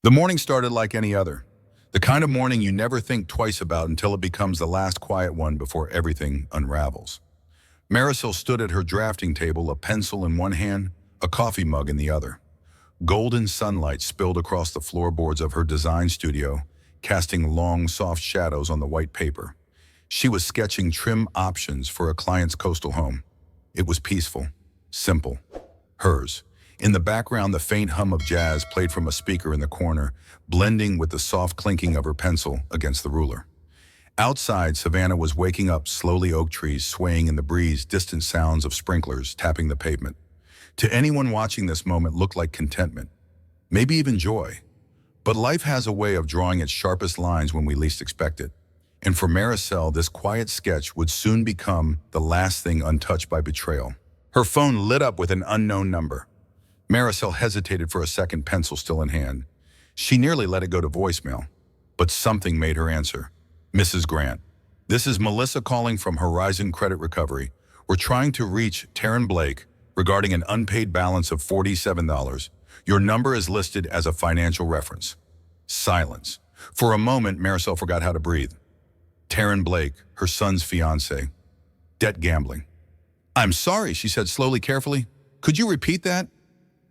The morning started like any other. The kind of morning you never think twice about until it becomes the last quiet one before everything unravels. Marisol stood at her drafting table, a pencil in one hand, a coffee mug in the other. Golden sunlight spilled across the floorboards of her design studio, casting long, soft shadows on the white paper. She was sketching trim options for a client's coastal home. It was peaceful, simple, hers. In the background, the faint hum of jazz played from a speaker in the corner, blending with the soft clinking of her pencil against the ruler. Outside, Savannah was waking up, slowly, oak trees swaying in the breeze, distant sounds of sprinklers tapping the pavement. To anyone watching, this moment looked like contentment, maybe even joy. But life has a way of drawing its sharpest lines when we least expect it. And for Marisol, this quiet sketch would soon become the last thing untouched by betrayal. Her phone lit up with an unknown number. Marisol hesitated for a second, pencil still in hand. She nearly let it go to voicemail, but something made her answer. Mrs. Grant, this is Melissa calling from Horizon Credit Recovery. We're trying to reach Taryn Blake regarding an unpaid balance of $47. Your number is listed as a financial reference. Silence. For a moment, Marisol forgot how to breathe. Taryn Blake, her son's fiance. Debt gambling. I'm sorry, she said slowly, carefully. Could you repeat that?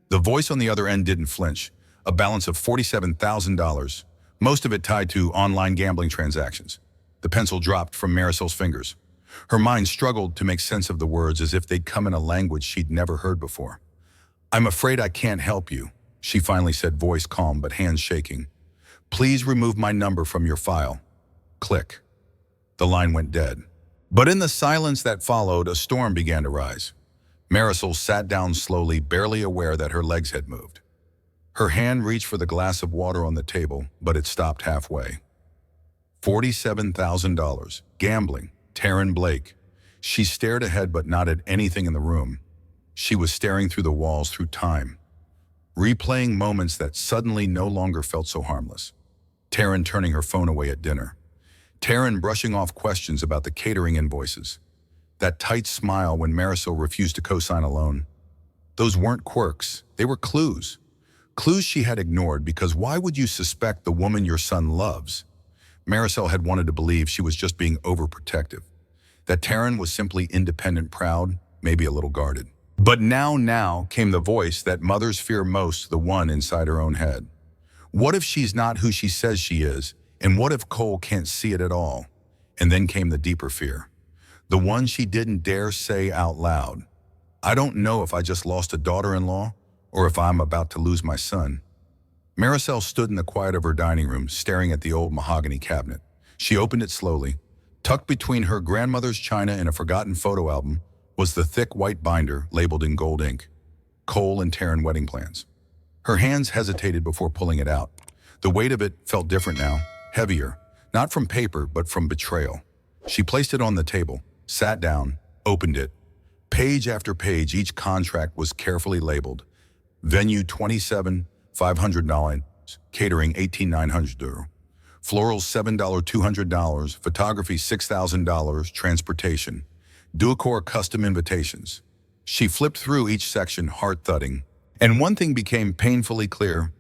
The voice on the other end didn't flinch. A balance of $47,000, most of it tied to online gambling transactions. The pencil dropped from Marisol's fingers. Her mind struggled to make sense of the words as if they'd come in a language she'd never heard before. I'm afraid I can't help you, she finally said, voice calm but hands shaking. Please remove my number from your file. Click. The line went dead. But in the silence that followed, a storm began to rise. Marisol sat down slowly, barely aware that her legs had moved. Her hand reached for the glass of water on the table, but it stopped halfway. $47,000. Gambling. Taryn Blake. She stared ahead but not at anything in the room. She was staring through the walls, through time, replaying moments that suddenly no longer felt so harmless. Taryn turning her phone away at dinner. Taryn brushing off questions about the catering invoices. That tight smile when Marisol refused to co-sign a loan. Those weren't quirks, they were clues. Clues she had ignored, because why would you suspect the woman your son loves? Marisol had wanted to believe she was just being overprotective, that Taryn was simply independent, proud, maybe a little guarded. But now came the voice that mothers fear most, the one inside her own head. What if she's not who she says she is, and what if Cole can't see it at all? And then came the deeper fear. The one she didn't dare say out loud. I don't know if I just lost a daughter-in-law or if I'm about to lose my son. Marisol stood in the quiet of her dining room, staring at the old mahogany cabinet. She opened it slowly. Tucked between her grandmother's china and a forgotten photo album was the thick white binder labeled in gold ink. Cole and Taryn wedding plans. Her hands hesitated before pulling it out. The weight of it felt different now, heavier, not from paper but from betrayal. She placed it on the table, sat down, opened it. Page after page, each contract was carefully labeled. Venue $27,500, catering $18,900, florals $7, $200, photography $6,000, transportation, Duacor custom invitations. She flipped through each section, heart thudding. And one thing became painfully clear.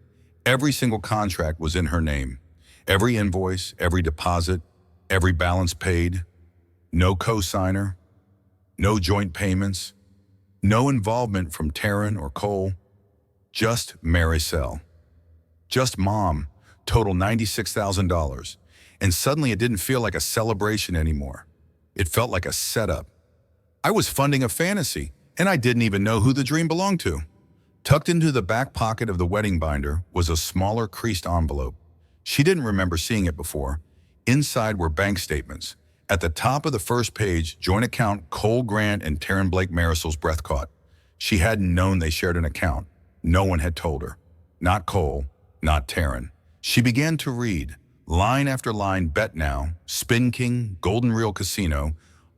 Every single contract was in her name. Every invoice, every deposit, every balance paid. No co-signer, no joint payments, no involvement from Taryn or Cole, just Marisol. Just mom, total $96,000. And suddenly it didn't feel like a celebration anymore. It felt like a setup. I was funding a fantasy, and I didn't even know who the dream belonged to. Tucked into the back pocket of the wedding binder was a smaller creased envelope. She didn't remember seeing it before. Inside were bank statements. At the top of the first page, joint account Cole Grant and Taryn Blake. Marisol's breath caught. She hadn't known they shared an account. No one had told her. Not Cole, not Taryn. She began to read, line after line: Bet Now, Spin King, Golden Reel Casino,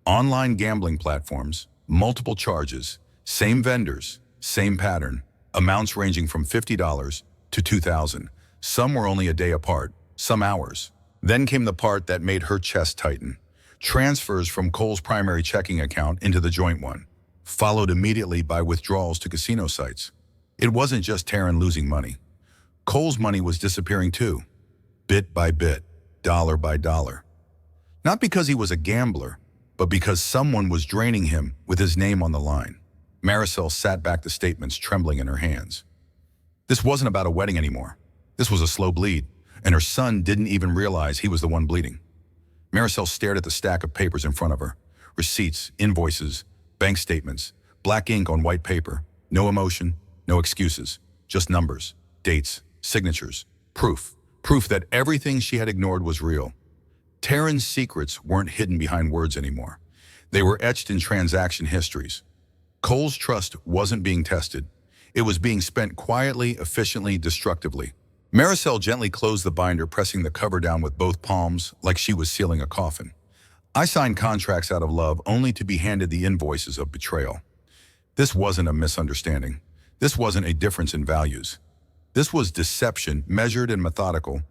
online gambling platforms, multiple charges, same vendors, same pattern, amounts ranging from $50 to $2,000. Some were only a day apart, some hours. Then came the part that made her chest tighten. Transfers from Cole's primary checking account into the joint one, followed immediately by withdrawals to casino sites. It wasn't just Taryn losing money. Cole's money was disappearing too, bit by bit, dollar by dollar. Not because he was a gambler, but because someone was draining him with his name on the line. Marisol sat back the statements trembling in her hands. This wasn't about a wedding anymore. This was a slow bleed, and her son didn't even realize he was the one bleeding. Marisol stared at the stack of papers in front of her. Receipts, invoices, bank statements, black ink on white paper. No emotion, no excuses, just numbers, dates, signatures, proof. Proof that everything she had ignored was real. Taryn's secrets weren't hidden behind words anymore. They were etched in transaction histories. Cole's trust wasn't being tested. It was being spent quietly, efficiently, destructively. Marisol gently closed the binder, pressing the cover down with both palms like she was sealing a coffin. I signed contracts out of love only to be handed the invoices of betrayal. This wasn't a misunderstanding. This wasn't a difference in values. This was deception, measured and methodical.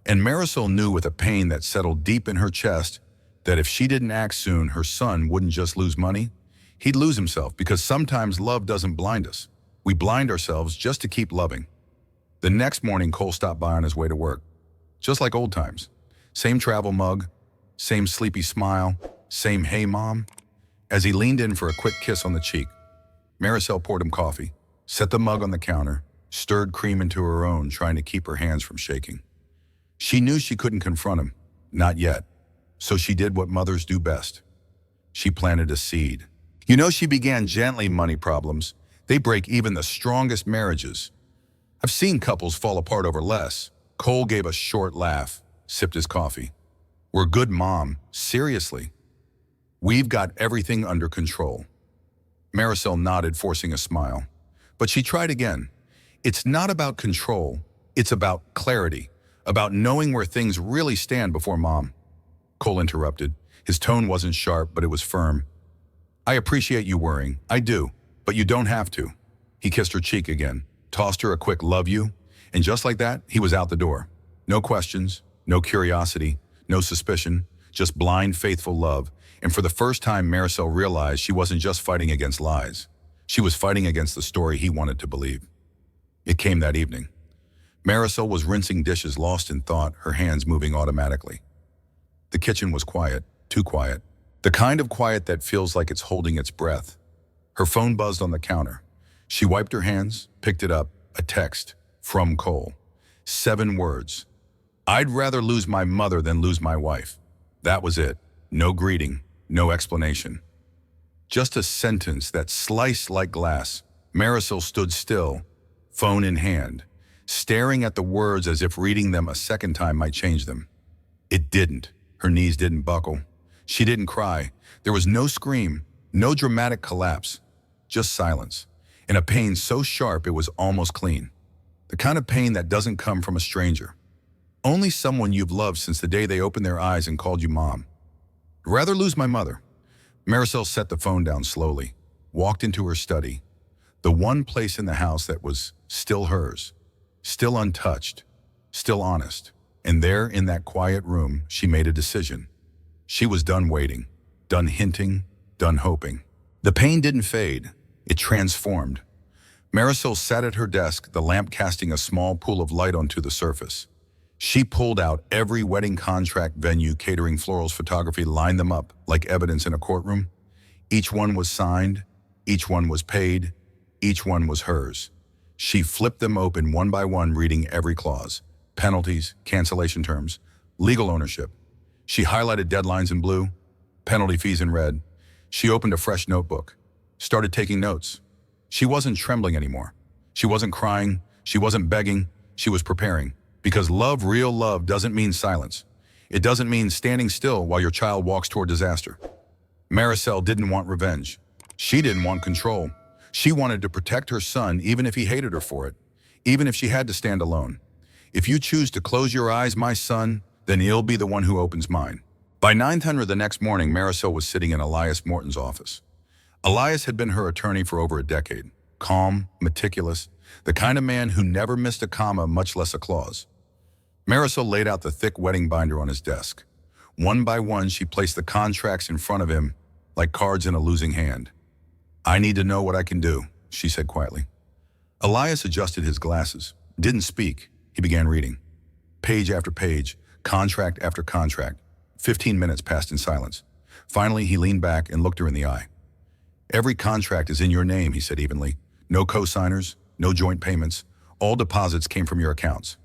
And Marisol knew with a pain that settled deep in her chest that if she didn't act soon, her son wouldn't just lose money, he'd lose himself, because sometimes love doesn't blind us. We blind ourselves just to keep loving. The next morning, Cole stopped by on his way to work. Just like old times. Same travel mug, same sleepy smile, same "Hey, Mom." As he leaned in for a quick kiss on the cheek, Marisol poured him coffee, set the mug on the counter, stirred cream into her own, trying to keep her hands from shaking. She knew she couldn't confront him, not yet, so she did what mothers do best. She planted a seed. She began gently. Money problems, they break even the strongest marriages. I've seen couples fall apart over less. Cole gave a short laugh, sipped his coffee. We're good, Mom. Seriously. We've got everything under control. Marisol nodded, forcing a smile. But she tried again. It's not about control. It's about clarity, about knowing where things really stand before Mom. Cole interrupted. His tone wasn't sharp, but it was firm. I appreciate you worrying. I do. But you don't have to. He kissed her cheek again, tossed her a quick "love you," and just like that, he was out the door. No questions, no curiosity, no suspicion, just blind, faithful love. And for the first time, Marisol realized she wasn't just fighting against lies. She was fighting against the story he wanted to believe. It came that evening. Marisol was rinsing dishes, lost in thought, her hands moving automatically. The kitchen was quiet, too quiet. The kind of quiet that feels like it's holding its breath. Her phone buzzed on the counter. She wiped her hands, picked it up, a text from Cole. 7 words. I'd rather lose my mother than lose my wife. That was it. No greeting, no explanation. Just a sentence that sliced like glass. Marisol stood still, phone in hand, staring at the words as if reading them a second time might change them. It didn't. Her knees didn't buckle. She didn't cry. There was no scream, no dramatic collapse, just silence, and a pain so sharp it was almost clean. The kind of pain that doesn't come from a stranger. Only someone you've loved since the day they opened their eyes and called you Mom. I'd rather lose my mother. Marisol set the phone down slowly, walked into her study, the one place in the house that was still hers, still untouched, still honest. And there, in that quiet room, she made a decision. She was done waiting, done hinting, done hoping. The pain didn't fade. It transformed. Marisol sat at her desk, the lamp casting a small pool of light onto the surface. She pulled out every wedding contract, venue, catering, florals, photography, lined them up like evidence in a courtroom. Each one was signed, each one was paid, each one was hers. She flipped them open one by one, reading every clause. Penalties, cancellation terms, legal ownership. She highlighted deadlines in blue, penalty fees in red. She opened a fresh notebook, started taking notes. She wasn't trembling anymore. She wasn't crying. She wasn't begging. She was preparing. Because love, real love, doesn't mean silence. It doesn't mean standing still while your child walks toward disaster. Marisol didn't want revenge. She didn't want control. She wanted to protect her son even if he hated her for it, even if she had to stand alone. If you choose to close your eyes, my son, then he'll be the one who opens mine. By 9:00 the next morning, Marisol was sitting in Elias Morton's office. Elias had been her attorney for over a decade. Calm, meticulous, the kind of man who never missed a comma, much less a clause. Marisol laid out the thick wedding binder on his desk. One by one, she placed the contracts in front of him, like cards in a losing hand. I need to know what I can do, she said quietly. Elias adjusted his glasses, didn't speak, He began reading. Page after page, contract after contract. 15 minutes passed in silence. Finally, he leaned back and looked her in the eye. Every contract is in your name, he said evenly. No co-signers, no joint payments. All deposits came from your accounts.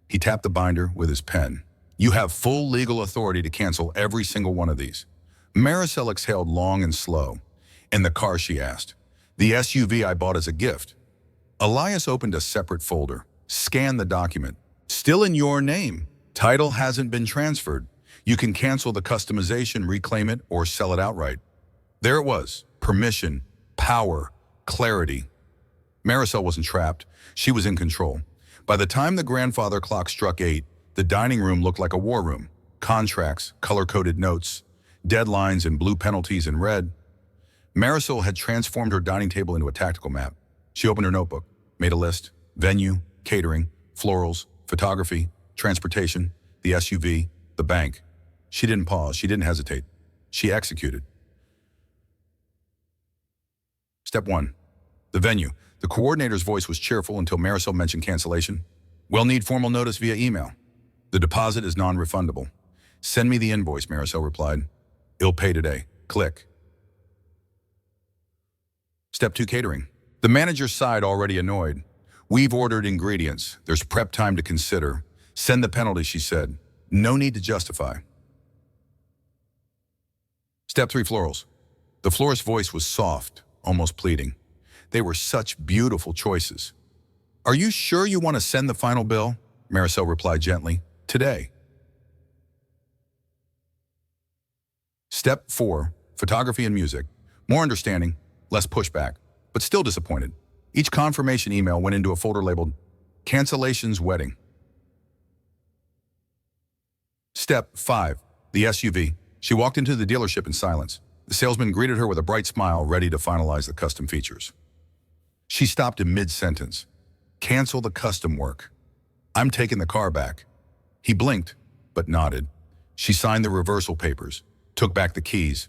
He tapped the binder with his pen. You have full legal authority to cancel every single one of these. Maricel exhaled long and slow. In the car, she asked. The SUV I bought as a gift. Elias opened a separate folder, scanned the document. Still in your name. Title hasn't been transferred. You can cancel the customization, reclaim it, or sell it outright. There it was. Permission, power, clarity. Maricel wasn't trapped. She was in control. By the time the grandfather clock struck 8, the dining room looked like a war room. Contracts, color-coded notes, deadlines and blue penalties in red. Maricel had transformed her dining table into a tactical map. She opened her notebook, made a list: venue, catering, florals, photography, transportation, the SUV, the bank. She didn't pause. She didn't hesitate. She executed. Step 1. The venue. The coordinator's voice was cheerful until Maricel mentioned cancellation. We'll need formal notice via email. The deposit is non-refundable. Send me the invoice, Maricel replied. I'll pay today. Click. Step 2, catering. The manager sighed, already annoyed. We've ordered ingredients. There's prep time to consider. Send the penalty, she said. No need to justify. Step 3, florals. The florist's voice was soft, almost pleading. They were such beautiful choices. Are you sure you want to send the final bill? Maricel replied gently. Today. Step 4, photography and music. More understanding, less pushback, but still disappointed. Each confirmation email went into a folder labeled Cancellations Wedding. Step 5, the SUV. She walked into the dealership in silence. The salesman greeted her with a bright smile, ready to finalize the custom features. She stopped in mid-sentence. Cancel the custom work. I'm taking the car back. He blinked, but nodded. She signed the reversal papers, took back the keys.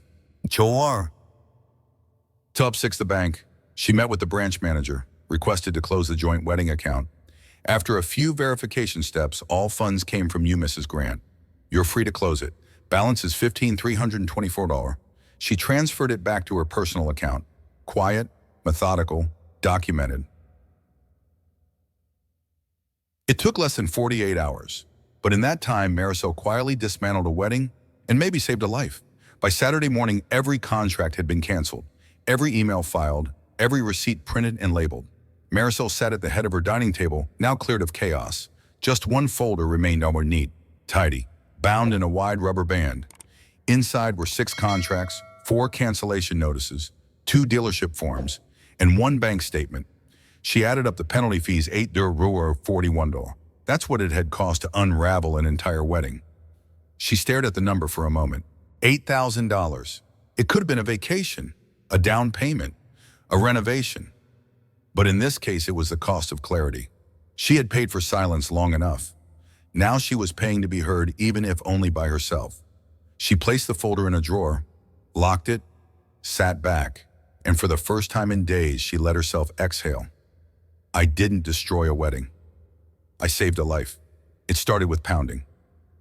Sure. Tub 6, the bank. She met with the branch manager, requested to close the joint wedding account. After a few verification steps, all funds came from you, Mrs. Grant. You're free to close it. Balance is $15,324. She transferred it back to her personal account. Quiet, methodical, documented. It took less than 48 hours, but in that time, Maricel quietly dismantled a wedding and maybe saved a life. By Saturday morning, every contract had been canceled, every email filed, every receipt printed and labeled. Maricel sat at the head of her dining table, now cleared of chaos. Just one folder remained more neat, tidy, bound in a wide rubber band. Inside were 6 contracts, 4 cancellation notices, 2 dealership forms, and 1 bank statement. She added up the penalty fees, $8.41. That's what it had cost to unravel an entire wedding. She stared at the number for a moment. $8,000. It could have been a vacation, a down payment, a renovation. But in this case, it was the cost of clarity. She had paid for silence long enough. Now she was paying to be heard, even if only by herself. She placed the folder in a drawer, locked it, sat back, and for the first time in days, she let herself exhale. I didn't destroy a wedding. I saved a life. It started with pounding.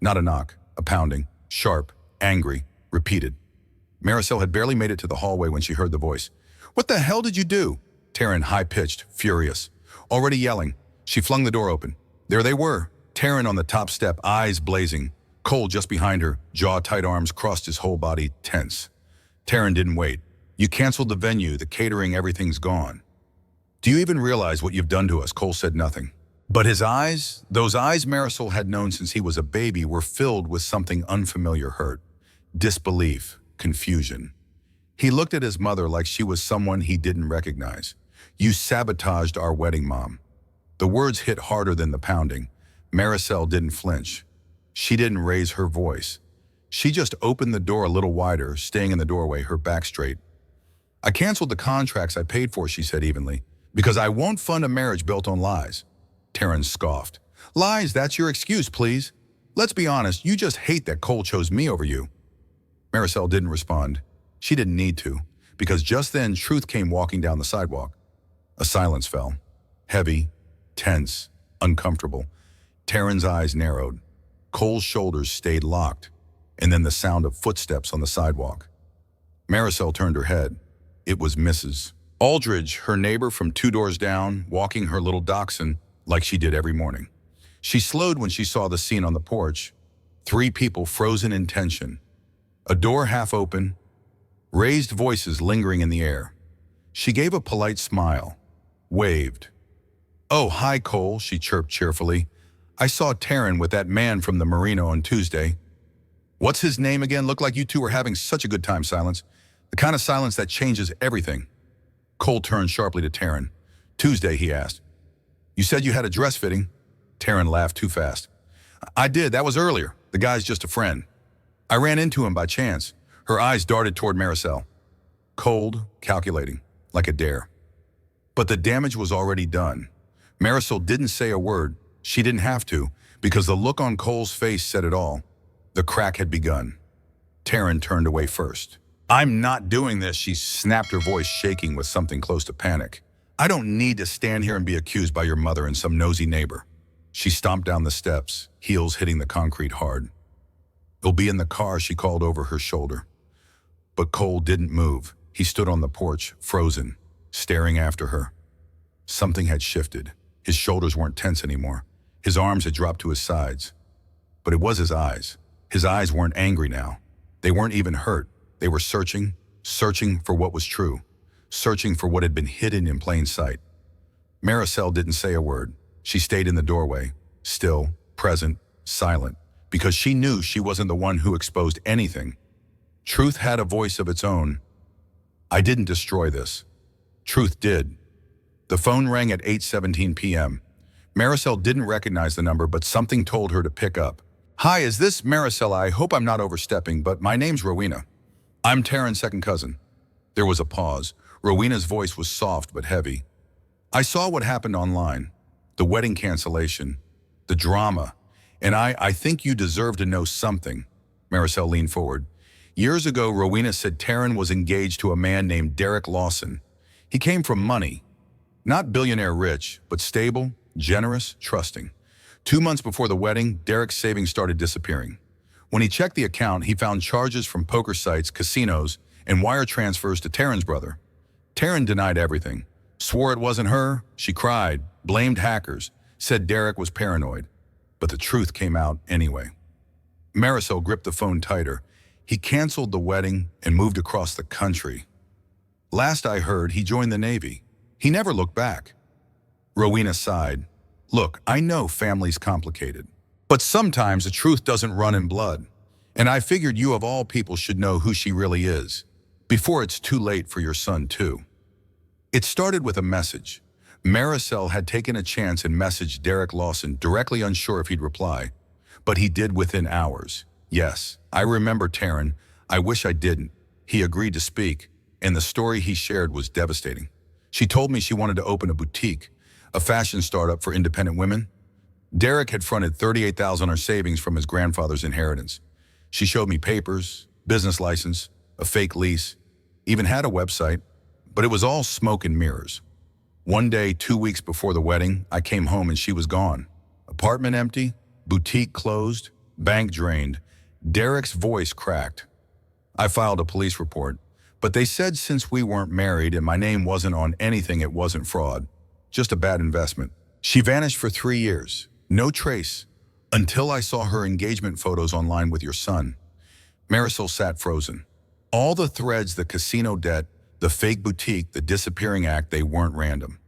Not a knock, a pounding, sharp, angry, repeated. Maricel had barely made it to the hallway when she heard the voice. What the hell did you do? Taryn, high-pitched, furious. Already yelling, she flung the door open. There they were, Taryn on the top step, eyes blazing. Cole just behind her, jaw-tight, arms crossed, his whole body tense. Taryn didn't wait. You canceled the venue, the catering, everything's gone. Do you even realize what you've done to us? Cole said nothing. But his eyes, those eyes Maricel had known since he was a baby, were filled with something unfamiliar: hurt, disbelief, confusion. He looked at his mother like she was someone he didn't recognize. You sabotaged our wedding, Mom. The words hit harder than the pounding. Maricel didn't flinch. She didn't raise her voice. She just opened the door a little wider, staying in the doorway, her back straight. I canceled the contracts I paid for, she said evenly, because I won't fund a marriage built on lies. Taryn scoffed. Lies, that's your excuse, please. Let's be honest, you just hate that Cole chose me over you. Maricel didn't respond. She didn't need to, because just then truth came walking down the sidewalk. A silence fell. Heavy, tense, uncomfortable. Taryn's eyes narrowed. Cole's shoulders stayed locked, and then the sound of footsteps on the sidewalk. Marisol turned her head. It was Mrs. Aldridge, her neighbor from 2 doors down, walking her little dachshund like she did every morning. She slowed when she saw the scene on the porch. 3 people frozen in tension. A door half open, raised voices lingering in the air. She gave a polite smile, waved. "Oh, hi, Cole," she chirped cheerfully. "I saw Taryn with that man from the Merino on Tuesday." "What's his name again? Looked like you two were having such a good time." Silence. The kind of silence that changes everything. Cole turned sharply to Taryn. "Tuesday," he asked. "You said you had a dress fitting?" Taryn laughed too fast. "I did. That was earlier. The guy's just a friend. I ran into him by chance." Her eyes darted toward Marisol. Cold, calculating, like a dare. But the damage was already done. Marisol didn't say a word. She didn't have to, because the look on Cole's face said it all. The crack had begun. Taryn turned away first. "I'm not doing this," she snapped, her voice shaking with something close to panic. "I don't need to stand here and be accused by your mother and some nosy neighbor." She stomped down the steps, heels hitting the concrete hard. "You'll be in the car," she called over her shoulder. But Cole didn't move. He stood on the porch, frozen, staring after her. Something had shifted. His shoulders weren't tense anymore. His arms had dropped to his sides. But it was his eyes. His eyes weren't angry now. They weren't even hurt. They were searching for what was true, searching for what had been hidden in plain sight. Marisol didn't say a word. She stayed in the doorway, still, present, silent, because she knew she wasn't the one who exposed anything. Truth had a voice of its own. "I didn't destroy this." Truth did. The phone rang at 8:17 p.m. Marisol didn't recognize the number, but something told her to pick up. "Hi, is this Marisol? I hope I'm not overstepping, but my name's Rowena. I'm Taryn's second cousin." There was a pause. Rowena's voice was soft but heavy. "I saw what happened online. The wedding cancellation. The drama. And I think you deserve to know something." Marisol leaned forward. "Years ago, Rowena said Taryn was engaged to a man named Derek Lawson. He came from money. Not billionaire rich, but stable, generous, trusting. 2 months before the wedding, Derek's savings started disappearing. When he checked the account, he found charges from poker sites, casinos, and wire transfers to Taryn's brother. Taryn denied everything. Swore it wasn't her. She cried, blamed hackers, said Derek was paranoid. But the truth came out anyway." Marisol gripped the phone tighter. "He canceled the wedding and moved across the country. Last I heard, he joined the Navy. He never looked back." Rowena sighed. "Look, I know family's complicated, but sometimes the truth doesn't run in blood. And I figured you of all people should know who she really is, before it's too late for your son too." It started with a message. Marisol had taken a chance and messaged Derek Lawson, directly unsure if he'd reply. But he did within hours. "Yes, I remember Taryn. I wish I didn't." He agreed to speak, and the story he shared was devastating. "She told me she wanted to open a boutique, a fashion startup for independent women. Derek had fronted $38,000 on her savings from his grandfather's inheritance. She showed me papers, business license, a fake lease, even had a website, but it was all smoke and mirrors. One day, 2 weeks before the wedding, I came home and she was gone. Apartment empty, boutique closed, bank drained. Derek's voice cracked. I filed a police report, but they said since we weren't married and my name wasn't on anything, it wasn't fraud, just a bad investment. She vanished for 3 years, no trace, until I saw her engagement photos online with your son." Marisol sat frozen. All the threads, the casino debt, the fake boutique, the disappearing act, they weren't random.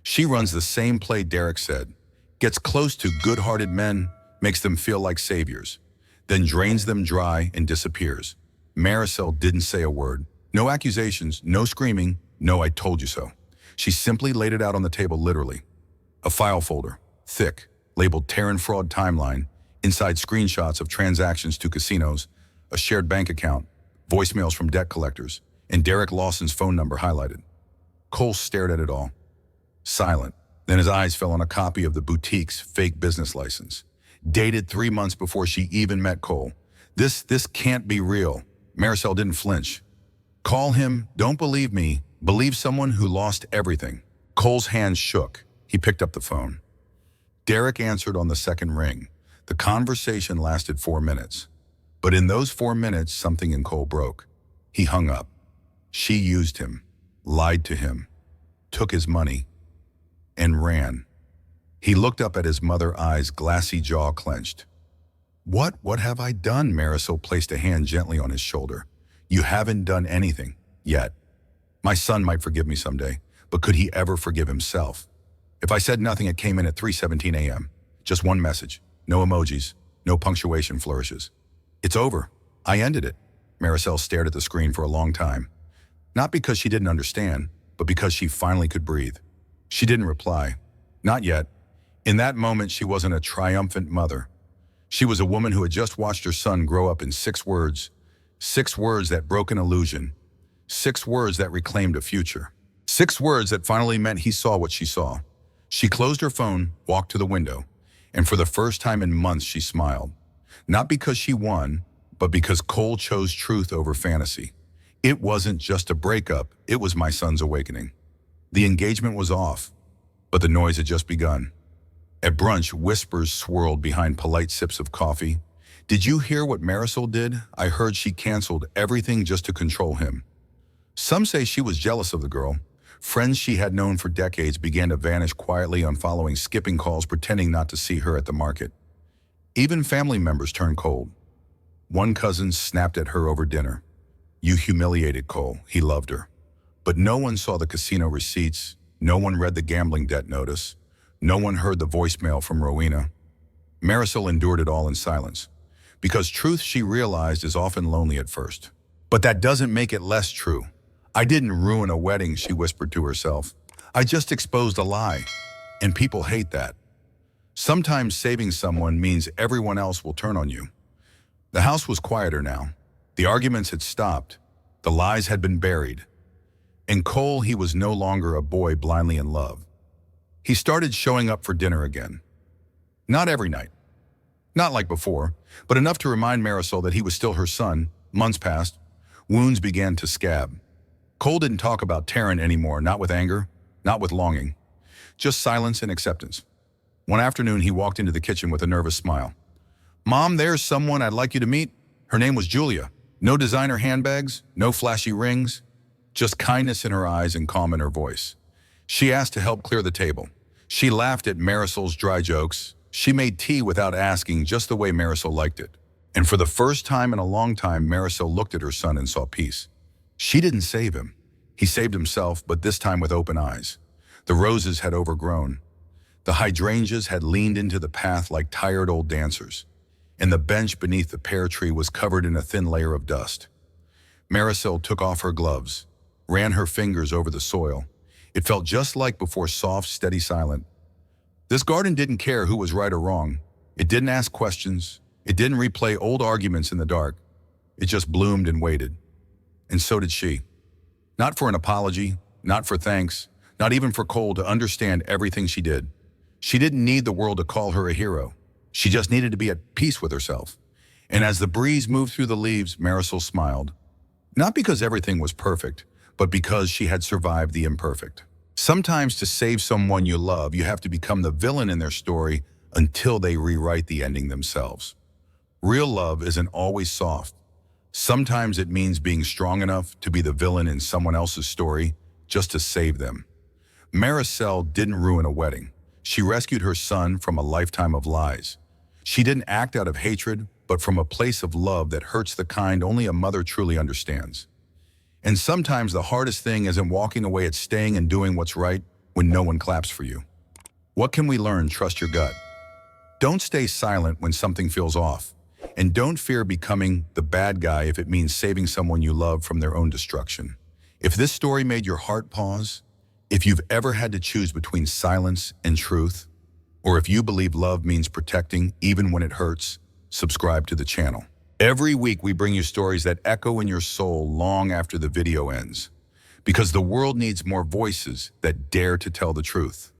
She runs the same play Derek said. Gets close to good-hearted men, makes them feel like saviors, then drains them dry and disappears. Marisol didn't say a word. No accusations, no screaming, no "I told you so." She simply laid it out on the table, literally. A file folder, thick, labeled Taryn Fraud Timeline, inside screenshots of transactions to casinos, a shared bank account, voicemails from debt collectors, and Derek Lawson's phone number highlighted. Cole stared at it all, silent. Then his eyes fell on a copy of the boutique's fake business license, dated 3 months before she even met Cole. This can't be real." Marisol didn't flinch. "Call him. Don't believe me. Believe someone who lost everything." Cole's hands shook. He picked up the phone. Derek answered on the second ring. The conversation lasted 4 minutes. But in those 4 minutes, something in Cole broke. He hung up. She used him, lied to him, took his money, and ran. He looked up at his mother, eyes glassy, jaw clenched. What have I done?" Marisol placed a hand gently on his shoulder. "You haven't done anything, yet. My son might forgive me someday, but could he ever forgive himself? If I said nothing, it came in at 3:17 a.m. Just one message. No emojis, no punctuation flourishes. It's over. I ended it." Marisol stared at the screen for a long time. Not because she didn't understand, but because she finally could breathe. She didn't reply. Not yet. In that moment, she wasn't a triumphant mother. She was a woman who had just watched her son grow up in 6 words. 6 words that broke an illusion. 6 words that reclaimed a future. 6 words that finally meant he saw what she saw. She closed her phone, walked to the window, and for the first time in months she smiled. Not because she won, but because Cole chose truth over fantasy. It wasn't just a breakup, it was my son's awakening. The engagement was off, but the noise had just begun. At brunch, whispers swirled behind polite sips of coffee. "Did you hear what Marisol did? I heard she canceled everything just to control him." Some say she was jealous of the girl. Friends she had known for decades began to vanish quietly, unfollowing, skipping calls, pretending not to see her at the market. Even family members turned cold. One cousin snapped at her over dinner. "You humiliated Cole. He loved her." But no one saw the casino receipts. No one read the gambling debt notice. No one heard the voicemail from Rowena. Marisol endured it all in silence, because truth, she realized, is often lonely at first. But that doesn't make it less true. "I didn't ruin a wedding," she whispered to herself. "I just exposed a lie, and people hate that." Sometimes saving someone means everyone else will turn on you. The house was quieter now. The arguments had stopped. The lies had been buried. In Cole, he was no longer a boy blindly in love. He started showing up for dinner again. Not every night. Not like before, but enough to remind Marisol that he was still her son. Months passed. Wounds began to scab. Cole didn't talk about Taryn anymore, not with anger, not with longing. Just silence and acceptance. One afternoon, he walked into the kitchen with a nervous smile. "Mom, there's someone I'd like you to meet." Her name was Julia. No designer handbags, no flashy rings, just kindness in her eyes and calm in her voice. She asked to help clear the table. She laughed at Marisol's dry jokes. She made tea without asking, just the way Marisol liked it. And for the first time in a long time, Marisol looked at her son and saw peace. She didn't save him. He saved himself, but this time with open eyes. The roses had overgrown. The hydrangeas had leaned into the path like tired old dancers. And the bench beneath the pear tree was covered in a thin layer of dust. Marisol took off her gloves, ran her fingers over the soil. It felt just like before, soft, steady, silent. This garden didn't care who was right or wrong. It didn't ask questions. It didn't replay old arguments in the dark. It just bloomed and waited. And so did she. Not for an apology, not for thanks, not even for Cole to understand everything she did. She didn't need the world to call her a hero. She just needed to be at peace with herself. And as the breeze moved through the leaves, Marisol smiled. Not because everything was perfect, but because she had survived the imperfect. Sometimes to save someone you love, you have to become the villain in their story until they rewrite the ending themselves. Real love isn't always soft. Sometimes it means being strong enough to be the villain in someone else's story just to save them. Marisol didn't ruin a wedding. She rescued her son from a lifetime of lies. She didn't act out of hatred, but from a place of love that hurts the kind only a mother truly understands. And sometimes the hardest thing isn't walking away, it's staying and doing what's right when no one claps for you. What can we learn? Trust your gut. Don't stay silent when something feels off. And don't fear becoming the bad guy if it means saving someone you love from their own destruction. If this story made your heart pause, if you've ever had to choose between silence and truth, or if you believe love means protecting even when it hurts, subscribe to the channel. Every week we bring you stories that echo in your soul long after the video ends, because the world needs more voices that dare to tell the truth.